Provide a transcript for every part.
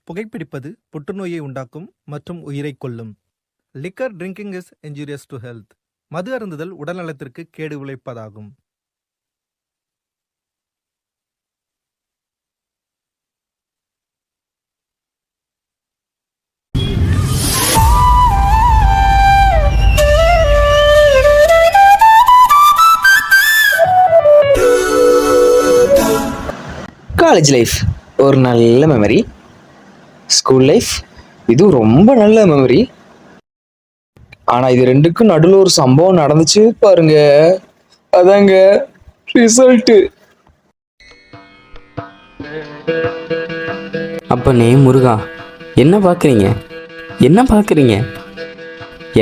புகைப்பிடிப்பது புற்றுநோயை உண்டாக்கும் மற்றும் உயிரைக் கொல்லும். Liquor drinking is injurious to health. மது அருந்துதல் உடல்நலத்திற்கு கேடு விளைவிப்பதாகும். காலேஜ் லைஃப் ஒரு நல்ல மெமரி. ஸ்கூல் லைஃப் இதுவும் ரொம்ப நல்ல மெமரி. ஆனால் இது ரெண்டுக்கும் நடுவில் ஒரு சம்பவம் நடந்துச்சு பாருங்க. அதாங்க ரிசல்ட்டு. அப்பனே முருகா, என்ன பார்க்குறீங்க?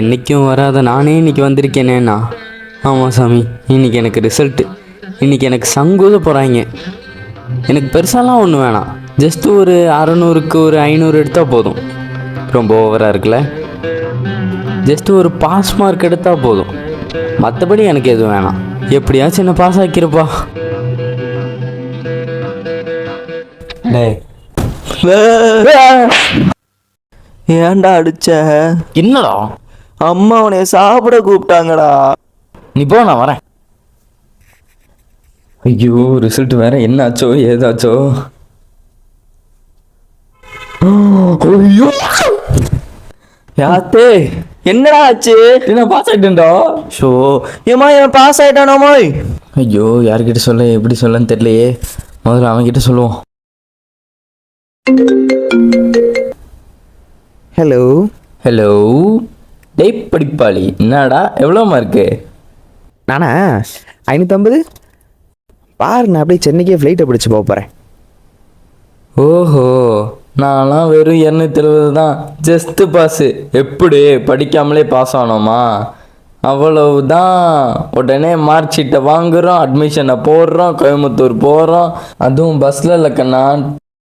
என்றைக்கும் வராத நானே இன்னைக்கு வந்திருக்கேனேண்ணா. ஆமாம் சாமி, இன்னைக்கு எனக்கு ரிசல்ட்டு. இன்னைக்கு எனக்கு சங்கூத போகிறாங்க. எனக்கு பெருசாலாம் ஒன்றும் வேணாம், ஜஸ்ட் ஒரு 600க்கு ஒரு 500 எடுத்தால் போதும். ரொம்ப ஓவராக இருக்குல்ல? ஜஸ்ட் ஒரு பாஸ் மார்க் எடுத்தால் போதும், மற்றபடி எனக்கு எதுவும் வேணாம். எப்படியாச்சும் என்ன பாஸ் ஆக்கிருப்பா. ஏன்டா அடிச்ச? என்னடா? அம்மா உன்னைய சாப்பிட கூப்பிட்டாங்கடா. நீ போ, நான் வரேன். ஐயோ, ரிசல்ட் வேற என்னாச்சோ ஏதாச்சோ. ஐயோ யாத்தே, என்னடா ஆச்சு? நான் பாஸ் ஆயிட்டேன்டா. ஷோ ஏமா, என் பாஸ் ஆயிட்டானாமோய். ஐயோ, யார்கிட்ட சொல்ல, எப்படி சொல்லன்னு தெரியலையே. முதல்ல அவன்கிட்ட சொல்லுவோம். ஹலோ ஹலோ, டேய் படிப்பாளி, என்னடா எவ்வளோ மார்க்கு? நானா 550. பாரு, நான் அப்படியே சென்னைக்கே ஃப்ளைட்டை பிடிச்சி போகிறேன். ஓஹோ, நான்லாம் வெறும் 270 தான், ஜஸ்ட்டு பாஸு. எப்படி படிக்காமலே பாஸ் ஆனோமா? அவ்வளவுதான். உடனே மார்க் ஷீட்டை வாங்குகிறோம், அட்மிஷனை போடுறோம், கோயம்புத்தூர் போகிறோம். அதுவும் பஸ்ஸில் இல்லைக்கண்ணா,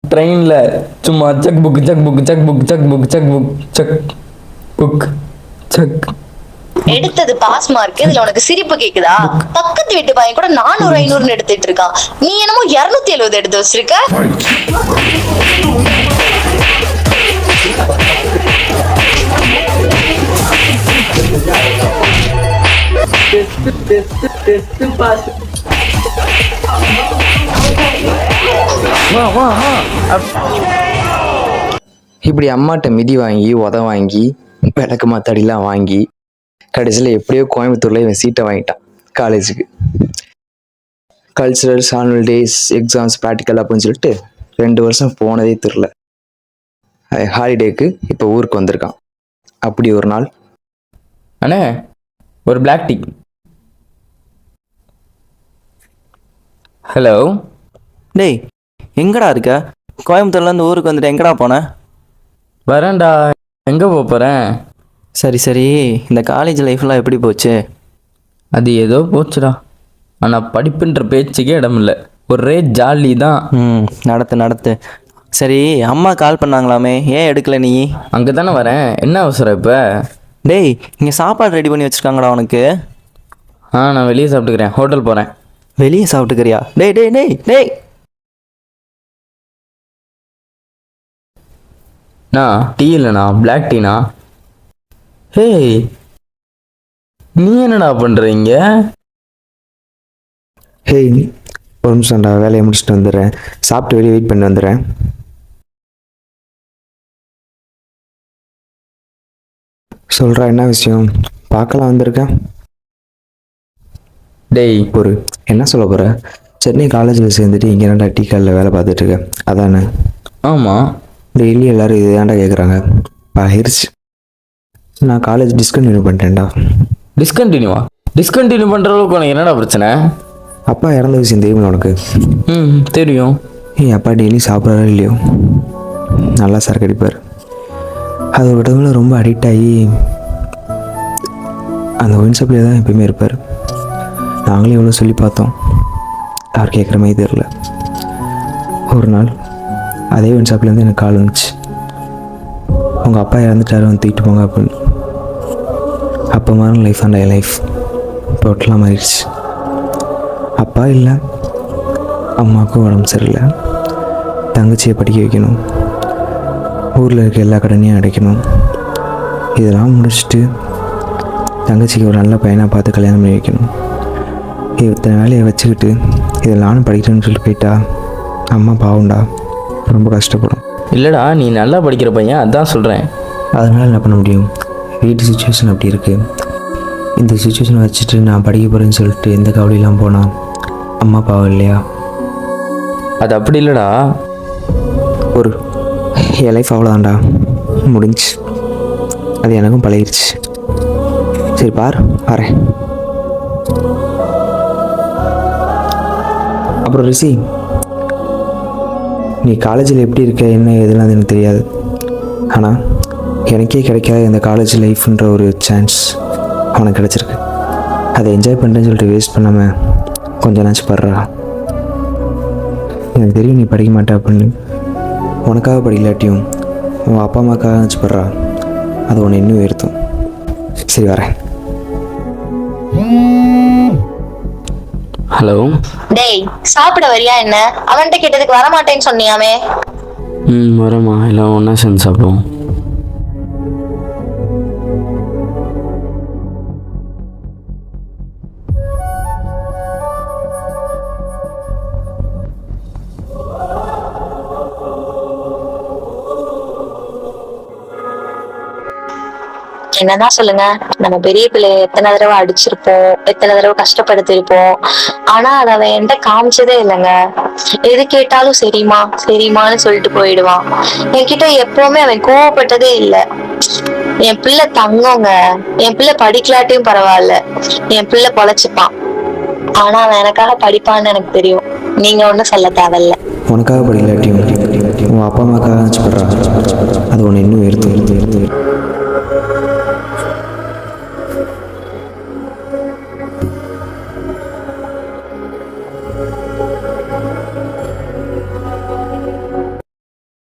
ட்ரெயினில். சும்மா check book check book check book check book check book check book check. எடுத்தது பாஸ் மார்க், இதுல உனக்கு சிரிப்பு கேக்குதா? பக்கத்து வீட்டு பையன் கூட 400 500 எடுத்துட்டு இருக்கான், நீ என்னமோ 270 எடுத்து வச்சிருக்க. இப்படி அம்மாட்ட மிதி வாங்கி உத வாங்கி விளக்கு மாத்தாடிலாம் வாங்கி கடைசியில் எப்படியோ கோயம்புத்தூரில் இவன் சீட்டை வாங்கிட்டான் காலேஜுக்கு. Culturals, annual days, exams, practical அப்படின்னு சொல்லிட்டு 2 வருஷம் போனதே தெரில. ஹாலிடேக்கு இப்போ ஊருக்கு வந்திருக்கான். அப்படி ஒரு நாள், அண்ணே ஒரு பிளாக் டீ. ஹலோ. டேய், எங்கடா இருக்க? கோயம்புத்தூர்லேருந்து ஊருக்கு வந்துட்டு எங்கடா போன? வரேன்டா. எங்கே போகிறேன்? சரி, இந்த காலேஜ் லைஃப்லாம் எப்படி போச்சு? அது ஏதோ போச்சுடா, ஆனால் படிப்புன்ற பேச்சுக்கே இடமில்லை, ஒரே ஜாலி தான். நடத்து. சரி, அம்மா கால் பண்ணாங்களாமே, ஏன் எடுக்கல நீ? அங்கே தானே வரேன், என்ன அவசரம் இப்போ? டேய், இங்கே சாப்பாடு ரெடி பண்ணி வச்சுருக்காங்கடா உனக்கு. நான் வெளியே சாப்பிட்டுக்கிறேன், ஹோட்டல் போகிறேன். வெளியே சாப்பிட்டுக்கிறியா? டேய் டீ இல்லைண்ணா, பிளாக் டீனா. ஹேய், நீ என்னடா பண்ணுறீங்க? ஹேய், ஒரு நிமிஷம்டா, வேலையை முடிச்சுட்டு வந்துடுறேன். சாப்பிட்டு வெளியே வெயிட் பண்ணி வந்துடுறேன். சொல்கிறா, என்ன விஷயம்? பார்க்கலாம் வந்திருக்கேன். டேய் ஒரு என்ன சொல்ல போகிற? சென்னை காலேஜில் சேர்ந்துட்டு இங்கே என்னடா டீ காலில் வேலை பார்த்துட்ருக்கேன், அதானே? ஆமாம். டெய்லி எல்லோரும் இது ஏன்டா கேட்குறாங்க? பகிர்ச்சி. நான் காலேஜ் டிஸ்கண்டினியூ பண்ணிட்டேன்டா. டிஸ்கண்டினியூ பண்ணுற அளவுக்கு உனக்கு என்னடா பிரச்சனை? அப்பா இறந்த விஷயம் தெரியுமா உனக்கு? தெரியும். அப்பா டெய்லி சாப்பிட்றாரோ இல்லையோ, நல்லா சரக்கு அடிப்பார். அது ஒரு இடத்துல ரொம்ப அடிக்ட் ஆகி அந்த ஒயின் ஷாப்லேயே தான் எப்பயுமே இருப்பார். நாங்களே எவ்வளோ சொல்லி பார்த்தோம், அவர் கேட்குற மாதிரி தெரில. ஒரு நாள் அதே ஒயின் ஷாப்லேருந்து எனக்கு கால் வந்துச்சு, உங்கள் அப்பா இறந்துட்டாரு, வந்து தூக்கிட்டு போங்க அப்படின்னு. அப்போ மாதிரி லைஃப் அண்ட் லைஃப் டோட்டலாக மாறிடுச்சு. அப்பா இல்லை, அம்மாவுக்கும் உடம்பு சரியில்லை, தங்கச்சியை படிக்க வைக்கணும். ஊரில் இருக்க எல்லா கடனையும் அடைக்கணும். இதெல்லாம் முடிச்சுட்டு தங்கச்சிக்கு ஒரு நல்ல பையனாக பார்த்து கல்யாணம் பண்ணி வைக்கணும். இத்தனை வேலையை வச்சுக்கிட்டு இதில் நானும் படிக்கிறேன்னு சொல்லிட்டு போயிட்டா அம்மா பாவம்டா, ரொம்ப கஷ்டப்படும். இல்லைடா, நீ நல்லா படிக்கிற பையன், அதான் சொல்கிறேன். அதனால் என்ன பண்ண முடியும்? வீட்டு சுச்சுவேஷன் அப்படி இருக்குது. இந்த சுச்சுவேஷனை வச்சுட்டு நான் படிக்க போகிறேன்னு சொல்லிட்டு எந்த கவலையெல்லாம் போனால் அம்மா பாவம் இல்லையா? அது அப்படி இல்லைடா. ஒரு என் லைஃப் அவ்வளோதான்டா, முடிஞ்சு. அது எனக்கும் பழகிருச்சு. சரி பார், வரேன். அப்புறம் ரிஷி, நீ காலேஜில் எப்படி இருக்க என்ன எதுலாம் எனக்கு தெரியாது. ஆனால் எனக்கே கிடைக்காத இந்த காலேஜ் லைஃப்ன்ற ஒரு சான்ஸ் அவனுக்கு கிடச்சிருக்கு. அதை என்ஜாய் பண்ணுறேன்னு சொல்லிட்டு வேஸ்ட் பண்ணாமல் கொஞ்சம் நாச்சு படுறா. எனக்கு தெரியும் நீ படிக்க மாட்டே அப்படின்னு. உனக்காக படிக்கலாட்டியும் உன் அப்பா அம்மாக்காக நினச்சி படுறா. அது உன்னை இன்னும் உயர்த்தும். சரி வரேன். ஹலோ. டேய், சாப்பிட வரியா என்ன? அவன்கிட்ட கேட்டதுக்கு வரமாட்டேன்னு சொன்னியாமே. வரமா, எல்லாம் ஒன்றா சேர்ந்து சாப்பிடுவோம். என்னதான் சொல்லுங்க, நம்ம பெரிய பிள்ளைய எத்தனை தடவை அடிச்சிருப்போம், எத்தனை தடவை கஷ்டப்படுத்திருப்போம். ஆனா அதை அவன் என்கிட்ட காமிச்சதே இல்லைங்க. எது கேட்டாலும் சரிம்மா சரிம்மான்னு சொல்லிட்டு போயிடுவான். என்கிட்ட எப்பவுமே அவன் கோவப்பட்டதே இல்லை. என் பிள்ளை தங்கங்க. என் பிள்ளை படிக்கலாட்டியும் பரவாயில்ல, என் பிள்ளை பொழைச்சுப்பான். ஆனா அவன் எனக்காக படிப்பான்னு எனக்கு தெரியும். நீங்க ஒண்ணும் சொல்ல தேவையில்ல. உனக்காக படிக்கலாட்டியும் உன் அப்பா அம்மாக்காக நினச்சி படுறா. அது உன்னை இன்னும் உயர்த்தும்.